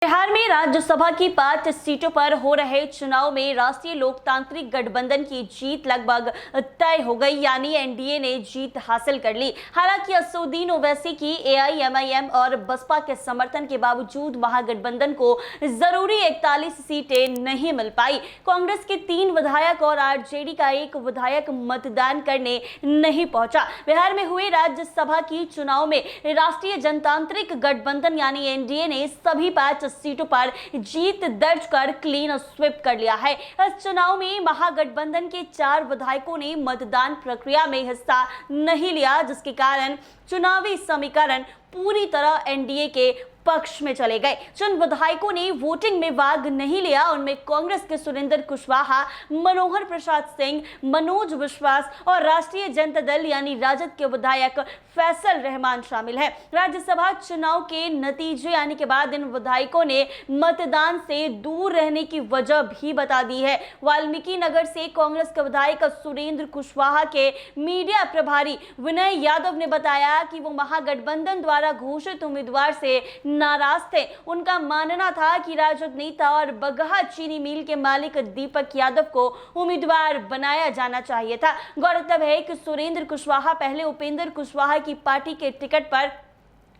बिहार में राज्यसभा की 5 सीटों पर हो रहे चुनाव में राष्ट्रीय लोकतांत्रिक गठबंधन की जीत लगभग तय हो गई, यानी एनडीए ने जीत हासिल कर ली। हालांकि असदुद्दीन ओवैसी की एआईएमआईएम और बसपा के समर्थन के बावजूद महागठबंधन को जरूरी 41 सीटें नहीं मिल पाई। कांग्रेस के 3 विधायक और आरजेडी का 1 विधायक मतदान करने नहीं पहुंचा। बिहार में हुए राज्यसभा की चुनाव में राष्ट्रीय जनतांत्रिक गठबंधन यानी एनडीए ने सभी 5 सीटों पर जीत दर्ज कर क्लीन स्वीप कर लिया है। इस चुनाव में महागठबंधन के 4 विधायकों ने मतदान प्रक्रिया में हिस्सा नहीं लिया, जिसके कारण चुनावी समीकरण पूरी तरह एनडीए के पक्ष में चले गए। जिन विधायकों ने वोटिंग में भाग नहीं लिया उनमें कांग्रेस के सुरेंद्र कुशवाहा, मनोहर प्रसाद सिंह, मनोज विश्वास और राष्ट्रीय जनता दल यानी राजद के विधायक फैसल रहमान शामिल है। राज्यसभा चुनाव के नतीजे आने के बाद इन विधायकों ने मतदान से दूर रहने की वजह भी बता दी है। वाल्मीकि नगर से कांग्रेस के विधायक सुरेंद्र कुशवाहा के मीडिया प्रभारी विनय यादव ने बताया कि वो महागठबंधन द्वारा घोषित उम्मीदवार से नाराज थे। उनका मानना था कि राजद नेता और बगहा चीनी मिल के मालिक दीपक यादव को उम्मीदवार बनाया जाना चाहिए था। गौरतलब है कि सुरेंद्र कुशवाहा पहले उपेंद्र कुशवाहा की पार्टी के टिकट पर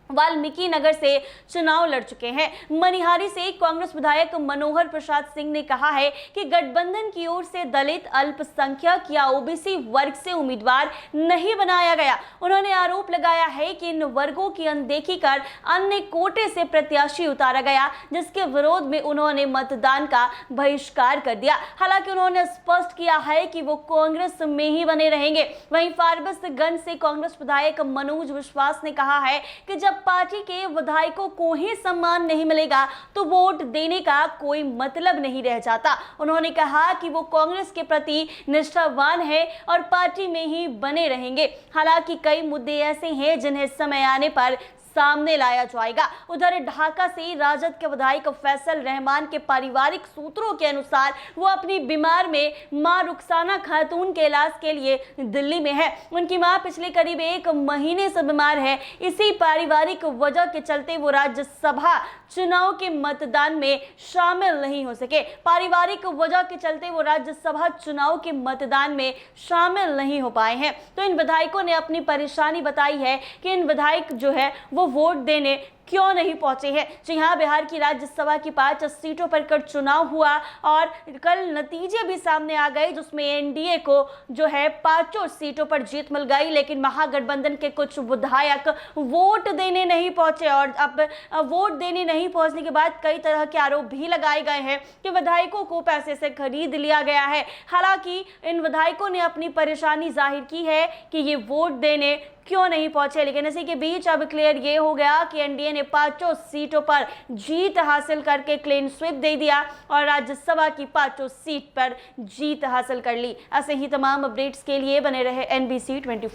वाल्मीकि नगर से चुनाव लड़ चुके हैं। मनिहारी से कांग्रेस विधायक मनोहर प्रसाद सिंह ने कहा है कि गठबंधन की ओर से दलित, अल्पसंख्यक या ओबीसी वर्ग से उम्मीदवार नहीं बनाया गया। उन्होंने आरोप लगाया है कि इन वर्गों की अनदेखी कर अन्य कोटे से प्रत्याशी उतारा गया, जिसके विरोध में उन्होंने मतदान का बहिष्कार कर दिया। हालांकि उन्होंने स्पष्ट किया है कि वो कांग्रेस में ही बने रहेंगे। वहीं फारबिसगंज से कांग्रेस विधायक मनोज विश्वास ने कहा है कि जब पार्टी के विधायकों को ही सम्मान नहीं मिलेगा तो वोट देने का कोई मतलब नहीं रह जाता। उन्होंने कहा कि वो कांग्रेस के प्रति निष्ठावान है और पार्टी में ही बने रहेंगे। हालांकि कई मुद्दे ऐसे हैं जिन्हें समय आने पर सामने लाया जाएगा। उधर ढाका से राजद के विधायक फैसल रहमान के पारिवारिक सूत्रों के अनुसार वो अपनी बीमार में मां रुखसाना खातून के इलाज के लिए दिल्ली में है। उनकी मां पिछले करीब 1 महीने से बीमार है। इसी पारिवारिक वजह के चलते वो राज्यसभा चुनाव के मतदान में शामिल नहीं हो सके। पारिवारिक वजह के चलते वो राज्यसभा चुनाव के मतदान में शामिल नहीं हो पाए हैं। तो इन विधायकों ने अपनी परेशानी बताई है कि इन विधायक जो है वो वोट देने क्यों नहीं पहुंचे हैं। जी हाँ, बिहार की राज्यसभा की 5 सीटों पर कल चुनाव हुआ और कल नतीजे भी सामने आ गए, जिसमें एनडीए को जो है 5 सीटों पर जीत मिल गई। लेकिन महागठबंधन के कुछ विधायक वोट देने नहीं पहुंचे और अब वोट देने नहीं पहुंचने के बाद कई तरह के आरोप भी लगाए गए हैं कि विधायकों को पैसे से खरीद लिया गया है। हालांकि इन विधायकों ने अपनी परेशानी जाहिर की है कि ये वोट देने क्यों नहीं पहुंचे। लेकिन इसी के बीच अब क्लियर ये हो गया कि एनडीए ने 5 सीटों पर जीत हासिल करके क्लीन स्वीप दे दिया और राज्यसभा की 5 सीट पर जीत हासिल कर ली। ऐसे ही तमाम अपडेट्स के लिए बने रहे NBC 24 के